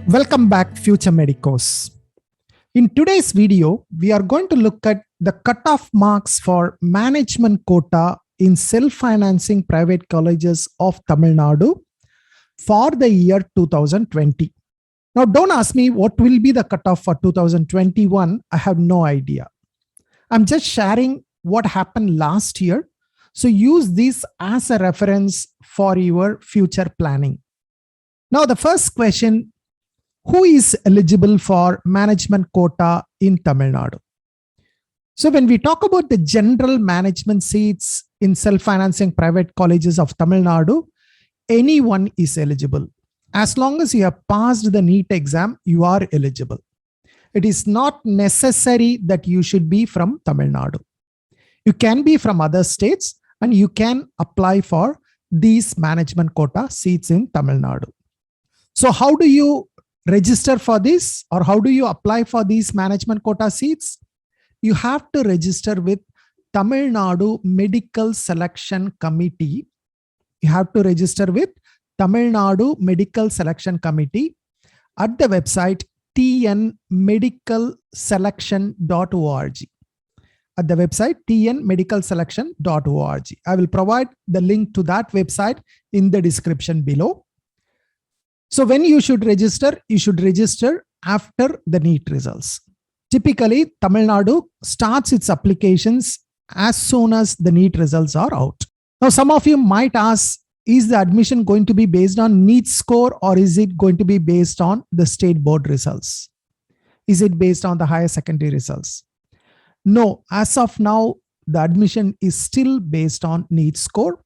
Welcome back, Future Medicos. In today's video, we are going to look at the cutoff marks for management quota in self-financing private colleges of Tamil Nadu for the year 2020. Now, don't ask me what will be the cutoff for 2021. I have no idea. I'm just sharing what happened last year. So use this as a reference for your future planning. Now, the first question: who is eligible for management quota in Tamil Nadu? So when we talk about the general management seats in self-financing private colleges of Tamil Nadu, anyone is eligible. As long as you have passed the NEET exam, you are eligible. It is not necessary that you should be from Tamil Nadu. You can be from other states and you can apply for these management quota seats in Tamil Nadu. So how do you register for this, or how do you apply for these management quota seats? You have to register with Tamil Nadu Medical Selection Committee. You have to register with Tamil Nadu Medical Selection Committee at the website tnmedicalselection.org. At the website tnmedicalselection.org. I will provide the link to that website in the description below. So when you should register after the NEET results. Typically, Tamil Nadu starts its applications as soon as the NEET results are out. Now, some of you might ask, is the admission going to be based on NEET score, or is it going to be based on the state board results? Is it based on the higher secondary results? No, as of now, the admission is still based on NEET score.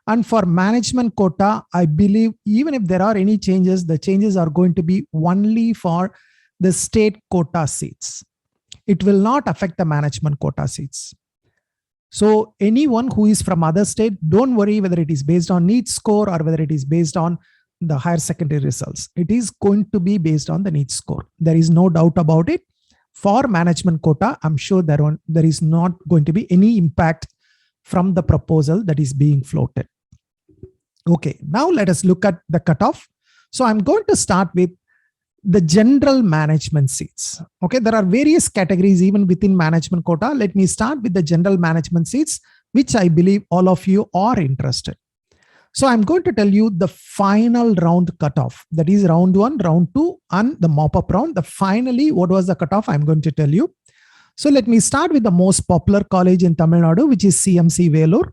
And for management quota, I believe even if there are any changes, the changes are going to be only for the state quota seats. It will not affect the management quota seats. So anyone who is from other state, don't worry whether it is based on NEET score or whether it is based on the higher secondary results. It is going to be based on the NEET score. There is no doubt about it. For management quota, I'm sure there is not going to be any impact from the proposal that is being floated. Okay, now let us look at the cutoff. So I'm going to start with the general management seats. Okay, there are various categories even within management quota. Let me start with the general management seats, which I believe all of you are interested. So I'm going to tell you the final round cutoff. That is round 1, round 2, and the mop-up round. Finally, what was the cutoff? I'm going to tell you. So let me start with the most popular college in Tamil Nadu, which is CMC Vellore.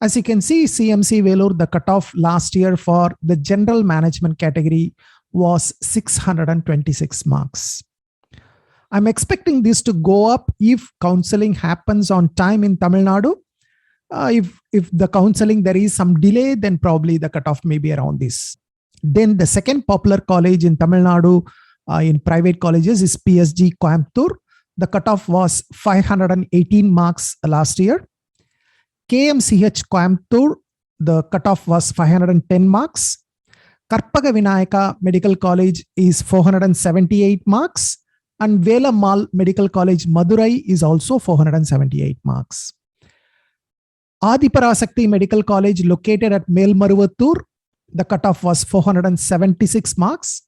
As you can see, CMC Vellore, the cutoff last year for the general management category was 626 marks. I'm expecting this to go up if counseling happens on time in Tamil Nadu. If the counseling, there is some delay, then probably the cutoff may be around this. Then the second popular college in Tamil Nadu in private colleges is PSG Coimbatore. The cutoff was 518 marks last year. KMCH Coimbatore, the cutoff was 510 marks. Karpaga Vinayaka Medical College is 478 marks. And Velammal Medical College Madurai is also 478 marks. Adiparasakti Medical College located at Melmaruvattur, the cutoff was 476 marks.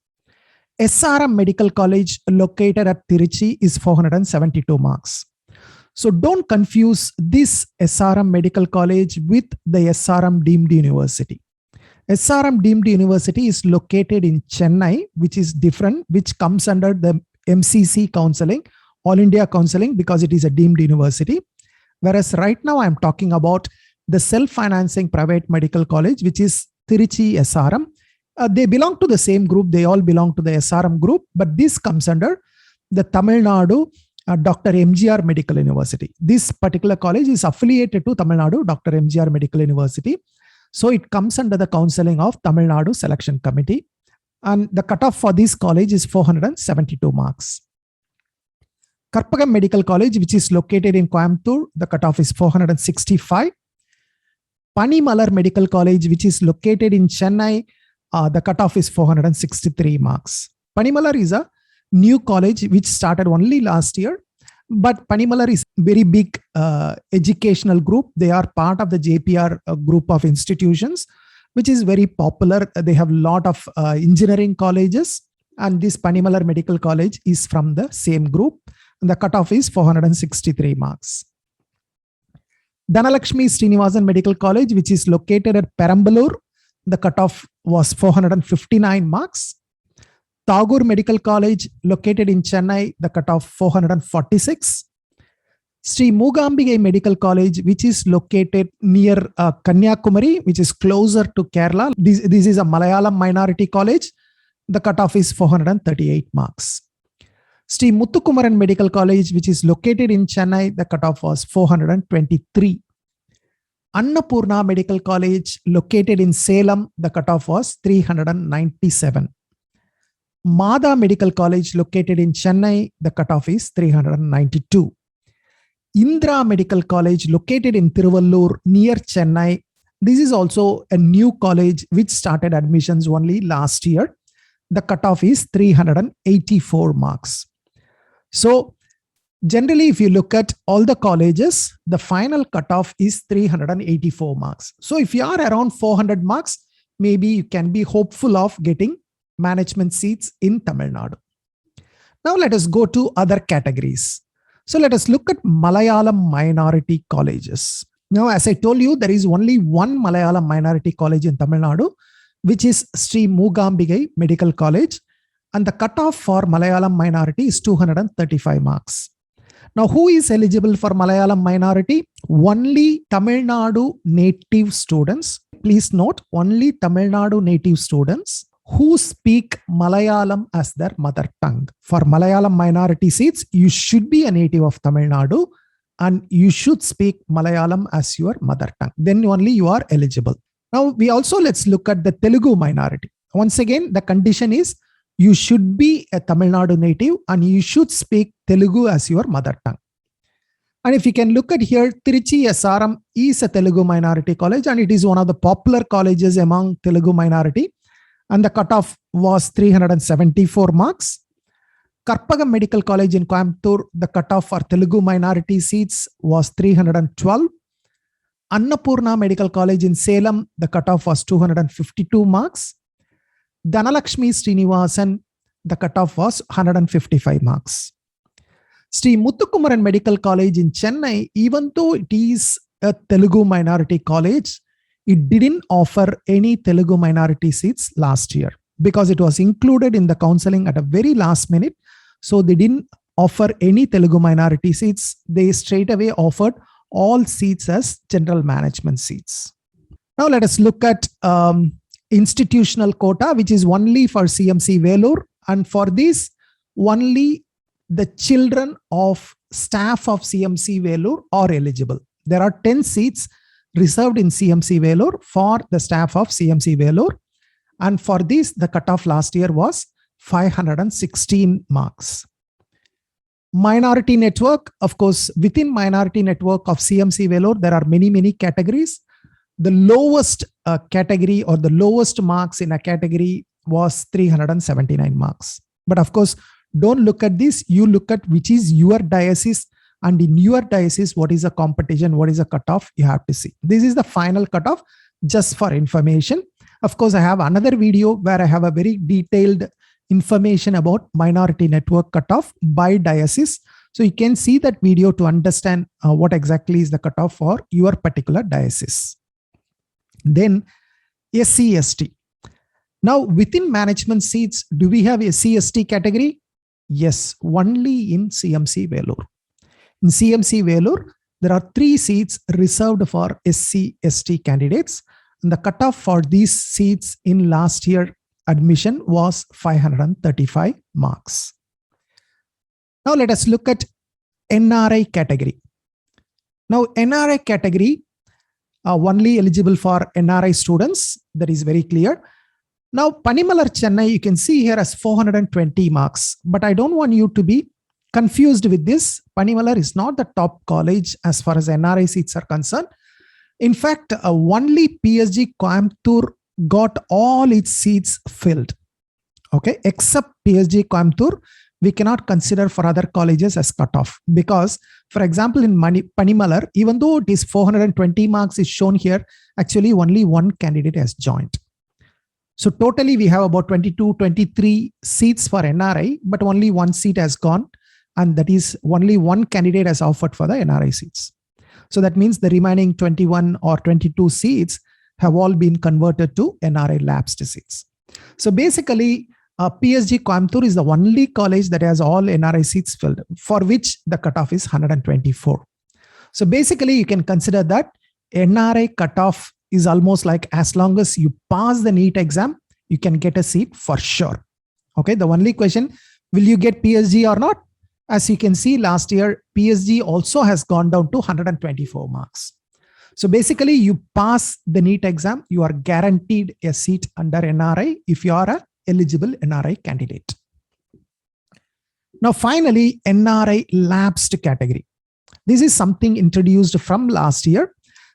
SRM Medical College located at Tiruchi is 472 marks. So don't confuse this SRM Medical College with the SRM Deemed University. SRM Deemed University is located in Chennai, which is different, which comes under the MCC counseling, All India counseling, because it is a deemed university. Whereas right now I'm talking about the self-financing private medical college, which is Tiruchi SRM. They belong to the same group. They all belong to the SRM group, but this comes under the Tamil Nadu Dr. MGR Medical University. This particular college is affiliated to Tamil Nadu Dr. MGR Medical University. So it comes under the counseling of Tamil Nadu Selection Committee. And the cutoff for this college is 472 marks. Karpagam Medical College, which is located in Coimbatore, the cutoff is 465. Panimalar Medical College, which is located in Chennai, the cutoff is 463 marks. Panimalar is a new college which started only last year, but Panimalar is a very big educational group. They are part of the JPR group of institutions, which is very popular. They have a lot of engineering colleges And this Panimalar Medical College is from the same group. And the cutoff is 463 marks. Dhanalakshmi Srinivasan Medical College, which is located at Perambalur, the cutoff was 459 marks. Tagore Medical College, located in Chennai, the cutoff 446. Sri Moogambigai Medical College, which is located near Kanyakumari, which is closer to Kerala. This is a Malayalam minority college. The cutoff is 438 marks. Sri Muthukumaran Medical College, which is located in Chennai, the cutoff was 423. Annapurna Medical College, located in Salem, the cutoff was 397. Mada Medical College, located in Chennai, the cutoff is 392. Indra Medical College, located in Tiruvallur near Chennai. This is also a new college which started admissions only last year. The cutoff is 384 marks. So generally, if you look at all the colleges, the final cutoff is 384 marks. So if you are around 400 marks, maybe you can be hopeful of getting management seats in Tamil Nadu. Now let us go to other categories. So let us look at Malayalam minority colleges. Now, as I told you, there is only one Malayalam minority college in Tamil Nadu, which is Sri Moogambigai Medical College. And the cutoff for Malayalam minority is 235 marks. Now, who is eligible for Malayalam minority? Only Tamil Nadu native students. Please note, only Tamil Nadu native students who speak Malayalam as their mother tongue. For Malayalam minority seats, you should be a native of Tamil Nadu and you should speak Malayalam as your mother tongue. Then only you are eligible. Now, let's look at the Telugu minority. Once again, the condition is you should be a Tamil Nadu native and you should speak Telugu as your mother tongue. And if you can look at here, Trichy SRM is a Telugu minority college and it is one of the popular colleges among Telugu minority. And the cutoff was 374 marks. Karpagam Medical College in Coimbatore, the cutoff for Telugu minority seats was 312. Annapurna Medical College in Salem, the cutoff was 252 marks. Dhanalakshmi Srinivasan, the cutoff was 155 marks. Sri Muthukumaran Medical College in Chennai, even though it is a Telugu minority college, it didn't offer any Telugu minority seats last year because it was included in the counseling at a very last minute. So they didn't offer any Telugu minority seats. They straight away offered all seats as general management seats. Now let us look at institutional quota, which is only for CMC Vellore. And for this, only the children of staff of CMC Vellore are eligible. There are 10 seats reserved in CMC Vellore for the staff of CMC Vellore. And for this, the cutoff last year was 516 marks. Minority network, of course, within minority network of CMC Vellore, there are many categories. The lowest category or the lowest marks in a category was 379 marks. But of course, don't look at this. You look at which is your diocese. And in your diocese, what is the competition? What is the cutoff? You have to see. This is the final cutoff just for information. Of course, I have another video where I have a very detailed information about minority network cutoff by diocese. So you can see that video to understand what exactly is the cutoff for your particular diocese. Then SC/ST. Now within management seats, do we have a SC/ST category? Yes, only in CMC Vellore. In CMC Vellore, there are 3 seats reserved for SC/ST candidates. And the cutoff for these seats in last year admission was 535 marks. Now let us look at NRI category. Now NRI category only eligible for NRI students. That is very clear. Now Panimalar Chennai, you can see here as 420 marks, but I don't want you to be confused with this. Panimalar is not the top college as far as NRI seats are concerned. In fact, only PSG Coimbatore got all its seats filled. Okay, except PSG Coimbatore, we cannot consider for other colleges as cutoff because, for example, in Panimalar, even though it is 420 marks is shown here, actually only one candidate has joined. So totally we have about 22, 23 seats for NRI, but only one seat has gone. And that is only one candidate has offered for the NRI seats. So that means the remaining 21 or 22 seats have all been converted to NRI lapsed seats. So basically, PSG Coimbatore is the only college that has all NRI seats filled, for which the cutoff is 124. So basically, you can consider that NRI cutoff is almost like as long as you pass the NEET exam, you can get a seat for sure. Okay, the only question, will you get PSG or not? As you can see, last year, PSG also has gone down to 124 marks. So basically, you pass the NEET exam, you are guaranteed a seat under NRI if you are an eligible NRI candidate. Now, finally, NRI lapsed category. This is something introduced from last year.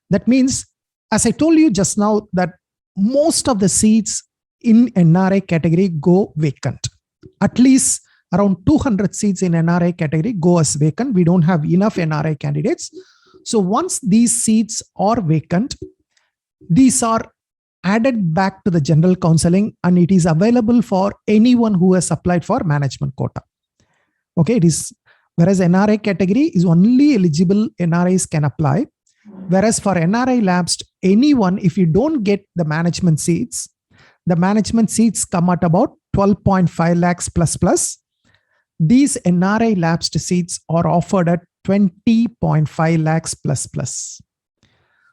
That means, as I told you just now, that most of the seats in NRI category go vacant. At least around 200 seats in NRI category go as vacant. We don't have enough NRI candidates. So once these seats are vacant, these are added back to the general counseling and it is available for anyone who has applied for management quota. Okay, it is, whereas NRI category is only eligible NRIs can apply. Whereas for NRI lapsed, anyone, if you don't get the management seats come at about 12.5 lakhs plus. These NRI lapsed seats are offered at 20.5 lakhs plus.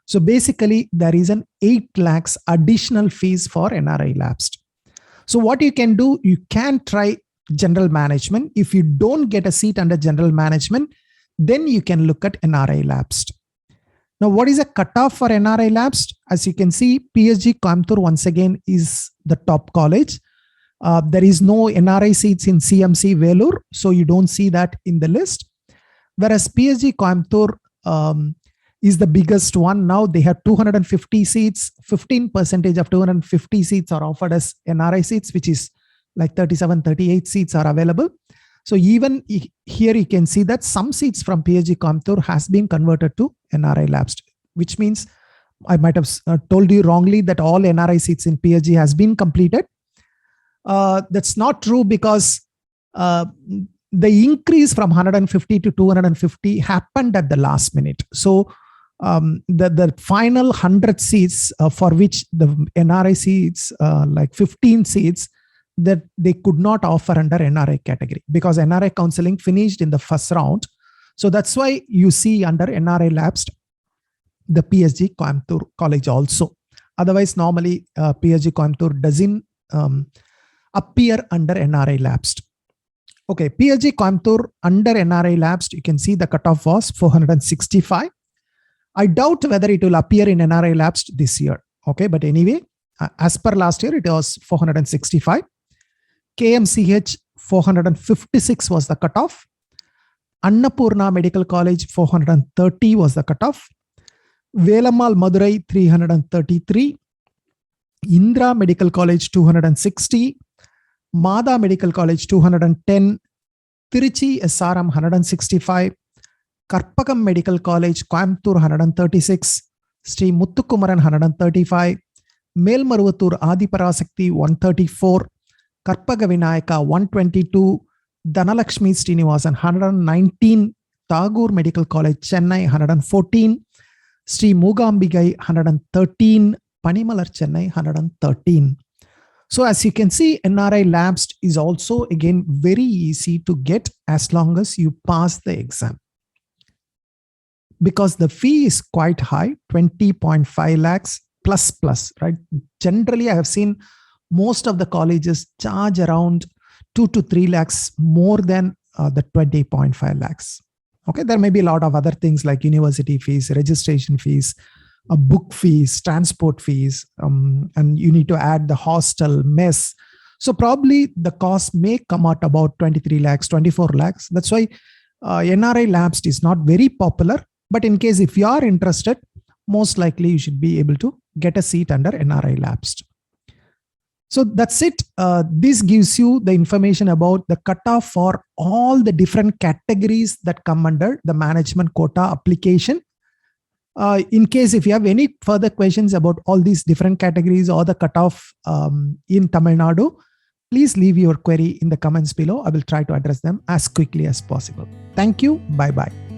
So basically, there is an 8 lakhs additional fees for NRI lapsed. So what you can do, you can try general management. If you don't get a seat under general management, then you can look at NRI lapsed. Now, what is a cutoff for NRI lapsed? As you can see, PSG Coimbatore once again is the top college. There is no NRI seats in CMC Vellore, so you don't see that in the list. Whereas PSG Coimbatore is the biggest one. Now they have 250 seats, 15% of 250 seats are offered as NRI seats, which is like 37, 38 seats are available. So even here you can see that some seats from PSG Coimbatore has been converted to NRI lapsed, which means I might have told you wrongly that all NRI seats in PSG has been completed. That's not true because the increase from 150 to 250 happened at the last minute. So the final 100 seats for which the NRI seats, like 15 seats, that they could not offer under NRI category because NRI counseling finished in the first round. So that's why you see under NRI lapsed the PSG Coimbatore college also. Otherwise, normally PSG Coimbatore doesn't appear under NRI lapsed. Okay, PSG Coimbatore under NRI lapsed, you can see the cutoff was 465. I doubt whether it will appear in NRI lapsed this year. Okay, but anyway, as per last year, it was 465. KMCH 456 was the cutoff. Annapurna Medical College 430 was the cutoff. Velammal Madurai 333. Indra Medical College 260. Mada Medical College 210. Tiruchi SRM 165. Karpagam Medical College Coimbatore 136. Sri Muthukumaran 135. Melmaruvattur Adiparasakti 134. Karpaga Vinayaka 122, Dhanalakshmi Srinivasan 119, Tagore Medical College Chennai 114, Sri Moogambigai 113, Panimalar Chennai 113. So as you can see, NRI lapsed is also again very easy to get as long as you pass the exam. Because the fee is quite high, 20.5 lakhs plus, right? Generally, I have seen most of the colleges charge around 2 to 3 lakhs more than the 20.5 lakhs. Okay, there may be a lot of other things like university fees, registration fees, book fees, transport fees, and you need to add the hostel, mess. So probably the cost may come out about 23 lakhs, 24 lakhs. That's why NRI lapsed is not very popular. But in case if you are interested, most likely you should be able to get a seat under NRI lapsed. So that's it. This gives you the information about the cutoff for all the different categories that come under the management quota application. In case if you have any further questions about all these different categories or the cutoff in Tamil Nadu, please leave your query in the comments below. I will try to address them as quickly as possible. Thank you. Bye-bye.